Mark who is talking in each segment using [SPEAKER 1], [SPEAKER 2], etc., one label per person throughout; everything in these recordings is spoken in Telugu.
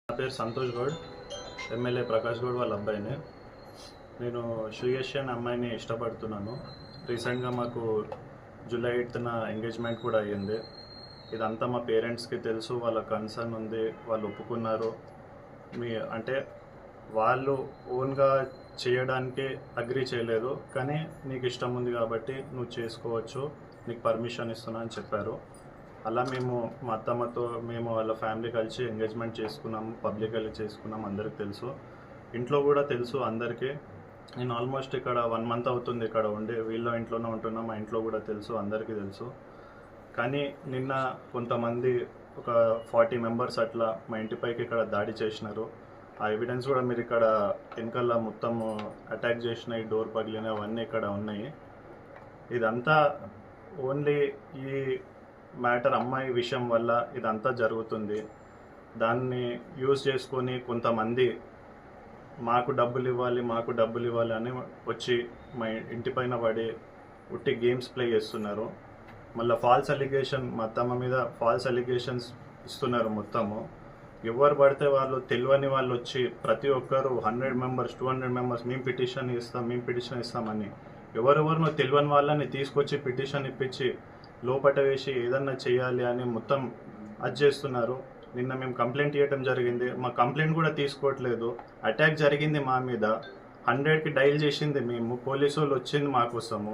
[SPEAKER 1] నా పేరు సంతోష్ గౌడ్, ఎమ్మెల్యే ప్రకాష్ గౌడ్ వాళ్ళ అబ్బాయిని. నేను శ్రీయశ్రీ అనే అమ్మాయిని ఇష్టపడుతున్నాను. రీసెంట్గా మాకు జూలై 8న ఎంగేజ్మెంట్ కూడా అయ్యింది. ఇదంతా మా పేరెంట్స్కి తెలుసు, వాళ్ళ కన్సర్న్ ఉంది, వాళ్ళు ఒప్పుకున్నారు. అంటే వాళ్ళు ఓన్గా చేయడానికి అగ్రీ చేయలేదు, కానీ నీకు ఇష్టం ఉంది కాబట్టి నువ్వు చేసుకోవచ్చు, నీకు పర్మిషన్ ఇస్తున్నా అని చెప్పారు. అలా మేము మా అత్తమ్మతో మేము వాళ్ళ ఫ్యామిలీ కలిసి ఎంగేజ్మెంట్ చేసుకున్నాము, పబ్లిక్గా చేసుకున్నాము, అందరికి తెలుసు, ఇంట్లో కూడా తెలుసు అందరికీ. నేను ఆల్మోస్ట్ ఇక్కడ 1 month అవుతుంది ఇక్కడ ఉండి, వీళ్ళ ఇంట్లోనే ఉంటున్నా, మా ఇంట్లో కూడా తెలుసు, అందరికీ తెలుసు. కానీ నిన్న కొంతమంది ఒక 40 members అట్లా మా ఇంటిపైకి ఇక్కడ దాడి చేసినారు. ఆ ఎవిడెన్స్ కూడా మీరు ఇక్కడ వెనకాల మొత్తం అటాక్ చేసినాయి, డోర్ పగిలినాయి, అవన్నీ ఇక్కడ ఉన్నాయి. ఇదంతా ఓన్లీ ఈ మ్యాటర్ అమ్మాయి విషయం వల్ల ఇదంతా జరుగుతుంది. దాన్ని యూజ్ చేసుకొని కొంతమంది మాకు డబ్బులు ఇవ్వాలి అని వచ్చి మా ఇంటిపైన పడి ఉట్టి గేమ్స్ ప్లే చేస్తున్నారు. మళ్ళీ ఫాల్స్ అలిగేషన్, మా అత్తమ్మ మీద ఫాల్స్ అలిగేషన్స్ ఇస్తున్నారు. మొత్తము ఎవరు పడితే వాళ్ళు, తెలియని వాళ్ళు వచ్చి ప్రతి ఒక్కరు 100 members 200 members మేము పిటిషన్ ఇస్తామని ఎవరెవరినో తెలియని వాళ్ళని తీసుకొచ్చి పిటిషన్ ఇప్పించి లోపట వేసి ఏదన్నా చేయాలి అని మొత్తం అది చేస్తున్నారు. నిన్న మేము కంప్లైంట్ ఇవ్వడం జరిగింది, మా కంప్లైంట్ కూడా తీసుకోవట్లేదు. అటాక్ జరిగింది మా మీద, 100కి డైల్ చేసింది మేము, పోలీసు వాళ్ళు వచ్చింది మా కోసము.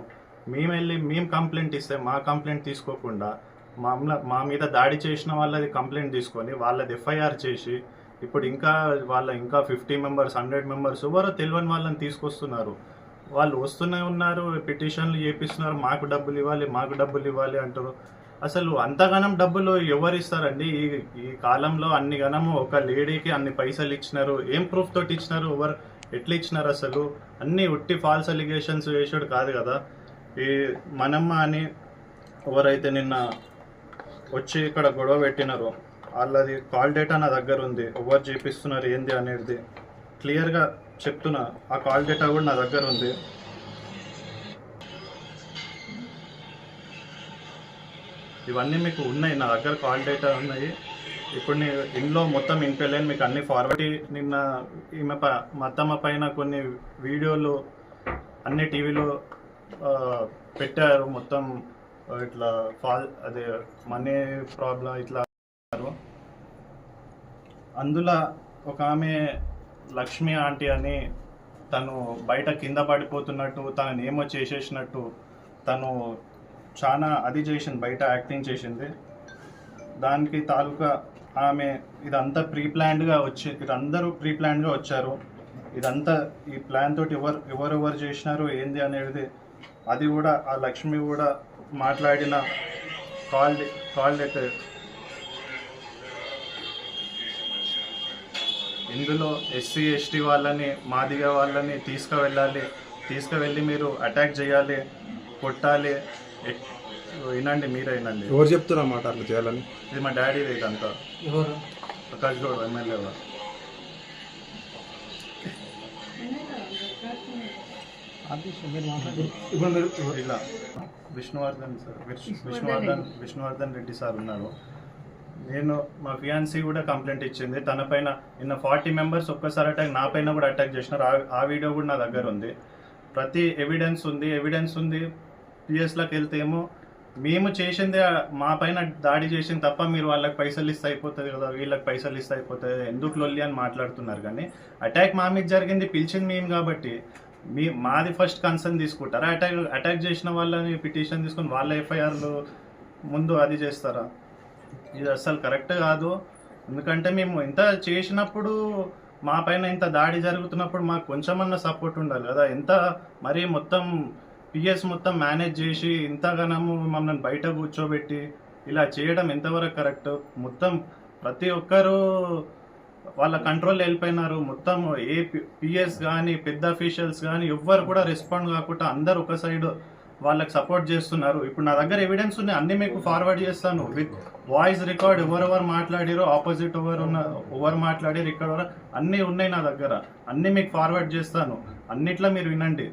[SPEAKER 1] మేము కంప్లైంట్ ఇస్తే మా కంప్లైంట్ తీసుకోకుండా మా మీద దాడి చేసిన వాళ్ళది కంప్లైంట్ తీసుకొని వాళ్ళది ఎఫ్ఐఆర్ చేసి ఇప్పుడు ఇంకా 50 members 100 members ఎవరో తెలియని వాళ్ళని తీసుకొస్తున్నారు. వాళ్ళు వస్తూనే ఉన్నారు, పిటిషన్లు చేపిస్తున్నారు, మాకు డబ్బులు ఇవ్వాలి అంటారు. అసలు అంతగానం డబ్బులు ఎవరు ఇస్తారండి? ఈ కాలంలో అన్ని గనము ఒక లేడీకి అన్ని పైసలు ఇచ్చినారు, ఏం ప్రూఫ్ తోటి ఇచ్చినారు, ఎట్లా ఇచ్చినారు? అసలు అన్ని ఉట్టి ఫాల్స్ అలిగేషన్స్ వేసాడు కాదు కదా. ఈ మనమ్మ అని ఎవరైతే నిన్న వచ్చి ఇక్కడ గొడవ పెట్టినారో వాళ్ళది కాల్ డేటా నా దగ్గర ఉంది, ఎవరు చేపిస్తున్నారు ఏంది అనేది క్లియర్గా చెప్తున్నా. ఆ కాల్ డేటా కూడా నా దగ్గర ఉంది. ఇవన్నీ మీకు ఉన్నాయి, నా దగ్గర కాల్ డేటా ఉన్నాయి. ఇప్పుడు నేను ఇంట్లో మొత్తం ఇంకెళ్ళాను, మీకు అన్ని ఫార్వర్డ్. నిన్న మా అత్తమ్మ పైన కొన్ని వీడియోలు అన్ని టీవీలో పెట్టారు, మొత్తం ఇట్లా అదే మనీ ప్రాబ్లం ఇట్లా. అందులో ఒక ఆమె లక్ష్మి ఆంటీ అని, తను బయట కింద పడిపోతున్నట్టు, తనని ఏమో చేసేసినట్టు, తను చాలా అది చేసింది, బయట యాక్టింగ్ చేసింది. దానికి తాలూకా ఆమె ఇదంతా ప్రీప్లాన్డ్గా అందరూ ప్రీప్లాన్డ్గా వచ్చారు. ఇదంతా ఈ ప్లాన్ తోటి ఎవరెవరు చేసినారు ఏంది అనేది అది కూడా ఆ లక్ష్మి కూడా మాట్లాడిన కాల్ లెటర్. ఇందులో ఎస్సీ ఎస్టీ వాళ్ళని, మాదిగ వాళ్ళని తీసుకువెళ్ళి మీరు అటాక్ చేయాలి, కొట్టాలి. మీరే వినండి.
[SPEAKER 2] ఎవరు చెప్తున్నా మాట అట్లా చేయాలని?
[SPEAKER 1] ఇది మా డాడీ ఇదంతా. ప్రకాష్ గౌడ్ ఎమ్మెల్యే. ఇలా విష్ణువర్ధన్ రెడ్డి సార్ ఉన్నారు. నేను మా ఫియాన్సీ కూడా కంప్లైంట్ ఇచ్చింది తన పైన. నిన్న 40 members ఒక్కసారి అటాక్, నా పైన కూడా అటాక్ చేసినారు. ఆ వీడియో కూడా నా దగ్గర ఉంది, ప్రతి ఎవిడెన్స్ ఉంది. పిఎస్లోకి వెళ్తే ఏమో మేము చేసిందే, మా పైన దాడి చేసింది తప్ప మీరు వాళ్ళకి పైసలు ఇస్తే అయిపోతుంది కదా, వీళ్ళకి పైసలు ఇస్తే అయిపోతుంది, ఎందుకు లొల్లి అని మాట్లాడుతున్నారు. కానీ అటాక్ మా మీద జరిగింది, పిలిచింది మేము కాబట్టి మాది ఫస్ట్ కన్సర్న్ తీసుకుంటారా? అటాక్ చేసిన వాళ్ళని పిటిషన్ తీసుకొని వాళ్ళ ఎఫ్ఐఆర్లు ముందు అది చేస్తారా? ఇది అస్సలు కరెక్ట్ కాదు. ఎందుకంటే మేము ఇంత చేసినప్పుడు, మా పైన ఇంత దాడి జరుగుతున్నప్పుడు మాకు కొంచెమన్నా సపోర్ట్ ఉండాలి కదా. ఎంత మరీ మొత్తం పిఎస్ మొత్తం మేనేజ్ చేసి ఇంతగానము మమ్మల్ని బయట కూర్చోబెట్టి ఇలా చేయడం ఎంతవరకు కరెక్ట్? మొత్తం ప్రతి ఒక్కరూ వాళ్ళ కంట్రోల్లో వెళ్ళిపోయినారు. మొత్తం ఏ పిఎస్ కానీ పెద్ద అఫీషియల్స్ కానీ ఎవ్వరు కూడా రెస్పాండ్ కాకుండా అందరు ఒక సైడ్ వాళ్ళకి సపోర్ట్ చేస్తున్నారు. ఇప్పుడు నా దగ్గర ఎవిడెన్స్ ఉన్నాయి, అన్ని మీకు ఫార్వర్డ్ చేస్తాను విత్ వాయిస్ రికార్డ్. ఎవరెవరు మాట్లాడారో, ఆపోజిట్ ఎవరు మాట్లాడారు, ఇక్కడ అన్నీ ఉన్నాయి నా దగ్గర, అన్నీ మీకు ఫార్వర్డ్ చేస్తాను. అన్నిట్లో మీరు వినండి,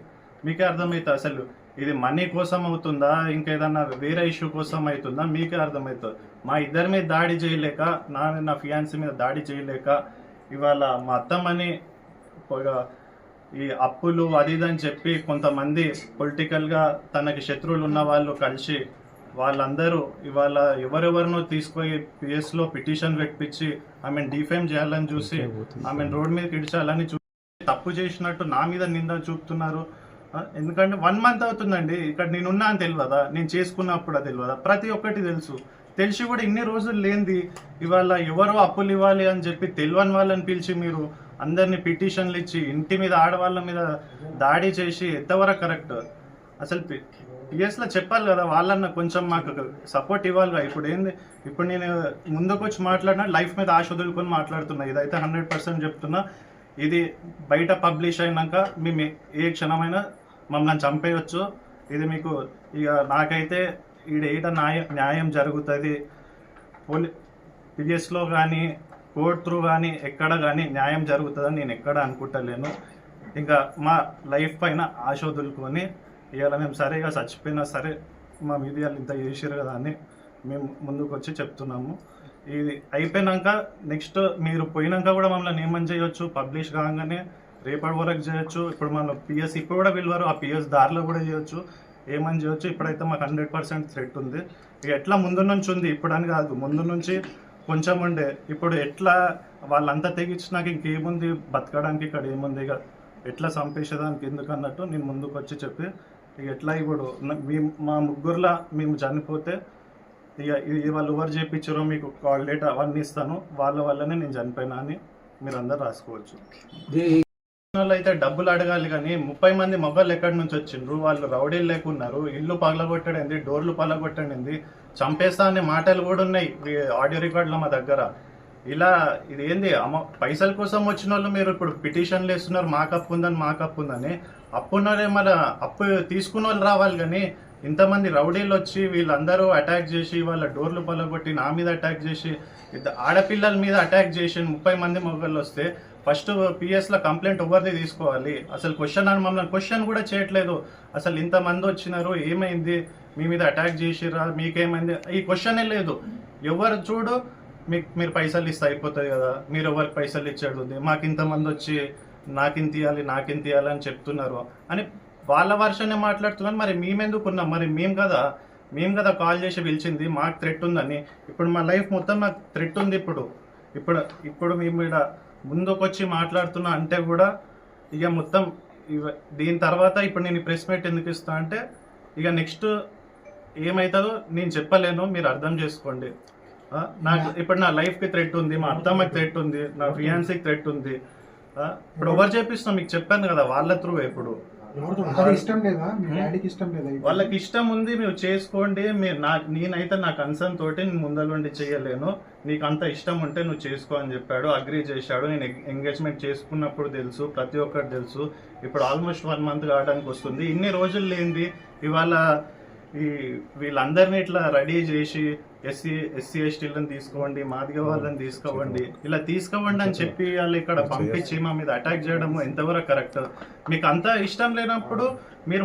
[SPEAKER 1] మీకే అర్థమవుతుంది అసలు ఇది మనీ కోసం అవుతుందా, ఇంకేదన్నా వేరే ఇష్యూ కోసం అవుతుందా, మీకే అర్థమవుతుంది. మా ఇద్దరి మీద దాడి చేయలేక, నా ఫియాన్సీ మీద దాడి చేయలేక ఇవాళ మా అత్తమ్మని ఈ అప్పులు అది ఇది అని చెప్పి కొంతమంది పొలిటికల్గా తనకి శత్రువులు ఉన్న వాళ్ళు కలిసి వాళ్ళందరూ ఇవాళ ఎవరెవరినో తీసుకొని పిఎస్లో పిటిషన్ పెట్టించి ఆమెను డిఫేమ్ చేయాలని చూసి ఆమెను రోడ్ మీద ఇడిచాలని చూసి తప్పు చేసినట్టు నా మీద నింద చూపుతున్నారు. ఎందుకంటే 1 month అవుతుందండి ఇక్కడ నేనున్నా అని తెలియదా, నేను చేసుకున్నప్పుడు అది తెలియదా, ప్రతి ఒక్కటి తెలుసు. తెలిసి కూడా ఇన్ని రోజులు లేనిది ఇవాళ ఎవరో అప్పులు ఇవ్వాలి అని చెప్పి తెలియని వాళ్ళని పిలిచి మీరు అందరినీ పిటిషన్లు ఇచ్చి ఇంటి మీద ఆడవాళ్ళ మీద దాడి చేసి ఎంతవరకు కరెక్ట్? అసలు పిఎస్లో చెప్పాలి కదా, వాళ్ళన్న కొంచెం మాకు సపోర్ట్ ఇవ్వాలిగా. ఇప్పుడు నేను ముందుకు వచ్చి మాట్లాడినా లైఫ్ మీద ఆశ వదులుకొని మాట్లాడుతున్నా. ఇదైతే 100% చెప్తున్నా. ఇది బయట పబ్లిష్ అయినాక మేము ఏ క్షణమైనా మమ్మల్ని చంపేయచ్చు. ఇది మీకు ఇక నాకైతే ఈడ న్యాయం జరుగుతుంది. పిఎస్లో కానీ కోర్ట్ త్రూ కానీ ఎక్కడ కానీ న్యాయం జరుగుతుందని నేను ఎక్కడ అనుకుంటలేను. ఇంకా మా లైఫ్ పైన ఆశ వదులుకొని ఇవాళ మేము సరేగా చచ్చిపోయినా సరే మా మీద వాళ్ళు ఇంత చేసారు కదా అని మేము ముందుకు వచ్చి చెప్తున్నాము. ఇది అయిపోయినాక నెక్స్ట్ మీరు పోయినాక కూడా మమ్మల్ని ఏమని చేయొచ్చు, పబ్లిష్ కాగానే రేపటి వరకు చేయొచ్చు. ఇప్పుడు మన పిఎస్ ఇప్పుడు కూడా పిలవరు, ఆ పిఎస్ దారిలో కూడా చేయొచ్చు, ఏమని చేయొచ్చు. ఇప్పుడైతే మాకు 100% థ్రెట్ ఉంది. ఇక ఎట్లా ముందు నుంచి ఉంది, ఇప్పుడు అని కాదు, ముందు నుంచి కొంచెం ఉండే. ఇప్పుడు ఎట్లా వాళ్ళంతా తెగించినాక ఇంకేముంది, బతకడానికి ఇక్కడ ఏముంది, ఇక ఎట్లా చంపేసేదానికి ఎందుకు అన్నట్టు నేను ముందుకు వచ్చి చెప్పి ఇక ఎట్లా ఇప్పుడు మా ముగ్గురులా మేము చనిపోతే ఇక ఇది వాళ్ళు ఎవరు చేయించారో మీకు కాల్ డేట్ అవన్నీ ఇస్తాను, వాళ్ళ వల్లనే నేను చనిపోయినా అని మీరు అందరు రాసుకోవచ్చు. వాళ్ళు అయితే డబ్బులు అడగాలి కానీ 30 మంది మొబైల్ ఎక్కడి నుంచి వచ్చిండ్రు, వాళ్ళు రౌడీలు లేకున్నారు, ఇల్లు పగలగొట్టడింది, డోర్లు పగలగొట్టడింది, చంపేస్తా అనే మాటలు కూడా ఉన్నాయి ఆడియో రికార్డులో మా దగ్గర. ఇలా ఇది ఏంది పైసల కోసం వచ్చిన వాళ్ళు మీరు ఇప్పుడు పిటిషన్లు వేస్తున్నారు, మాకు అప్పు ఉందని. అప్పున్నరే మళ్ళీ అప్పు తీసుకున్న వాళ్ళు రావాలి కానీ ఇంతమంది రౌడీలు వచ్చి వీళ్ళందరూ అటాక్ చేసి వాళ్ళ డోర్లు పగలగొట్టి నా మీద అటాక్ చేసి ఆడపిల్లల మీద అటాక్ చేసి 30 మంది మొగళ్ళు వస్తే ఫస్ట్ పిఎస్లో కంప్లైంట్ ఎవరిది తీసుకోవాలి? అసలు మమ్మల్ని క్వశ్చన్ కూడా చేయట్లేదు. అసలు ఇంతమంది వచ్చినారు, ఏమైంది, మీ మీద అటాక్ చేసిరా, మీకేమైంది, ఈ క్వశ్చనే లేదు. ఎవరు చూడు మీరు పైసలు ఇస్తే అయిపోతుంది కదా, మీరు ఎవరికి పైసలు ఇచ్చేది ఉంది, మాకు ఇంతమంది వచ్చి నాకింత ఇవ్వాలి అని చెప్తున్నారు అని వాళ్ళ వర్షనే మాట్లాడుతున్నారు. మరి మేమెందుకున్నాం? మరి మేము కదా కాల్ చేసి పిలిచింది, మాకు థ్రెట్ ఉందని. ఇప్పుడు మా లైఫ్ మొత్తం నాకు థ్రెట్ ఉంది. ఇప్పుడు మేము ఇక్కడ ముందుకు వచ్చి మాట్లాడుతున్నా అంటే కూడా ఇక మొత్తం దీని తర్వాత ఇప్పుడు నేను ప్రెస్ మీట్ ఎందుకు ఇస్తా అంటే ఇక నెక్స్ట్ ఏమవుతుందో నేను చెప్పలేను, మీరు అర్థం చేసుకోండి. నాకు ఇప్పుడు నా లైఫ్కి థ్రెట్ ఉంది, మా అత్తమ్మకి థ్రెట్ ఉంది, నా ఫియాన్సీకి థ్రెట్ ఉంది. ఇప్పుడు ఎవరు చేపిస్తాం? మీకు చెప్పాను కదా, వాళ్ళ త్రూ. ఇప్పుడు వాళ్ళకి ఇష్టం ఉంది, మీరు చేసుకోండి. నేనైతే నా కన్సర్న్ తోటి నేను ముందలుండి చేయలేను. నీకు అంత ఇష్టం ఉంటే నువ్వు చేసుకో అని చెప్పాడు, అగ్రీ చేశాడు. నేను ఎంగేజ్మెంట్ చేసుకున్నప్పుడు తెలుసు, ప్రతి ఒక్కటి తెలుసు. ఇప్పుడు ఆల్మోస్ట్ 1 month కావడానికి వస్తుంది. ఇన్ని రోజులు లేనిది ఇవాళ వీళ్ళందరినీ ఇట్లా రెడీ చేసి ఎస్సీ ఎస్టీలను తీసుకోండి, మాదిగ వాళ్ళని తీసుకోవండి, ఇలా తీసుకోవండి అని చెప్పి వాళ్ళు ఇక్కడ పంపించి మా మీద అటాక్ చేయడము ఎంతవరకు కరెక్ట్? మీకు అంత ఇష్టం లేనప్పుడు మీరు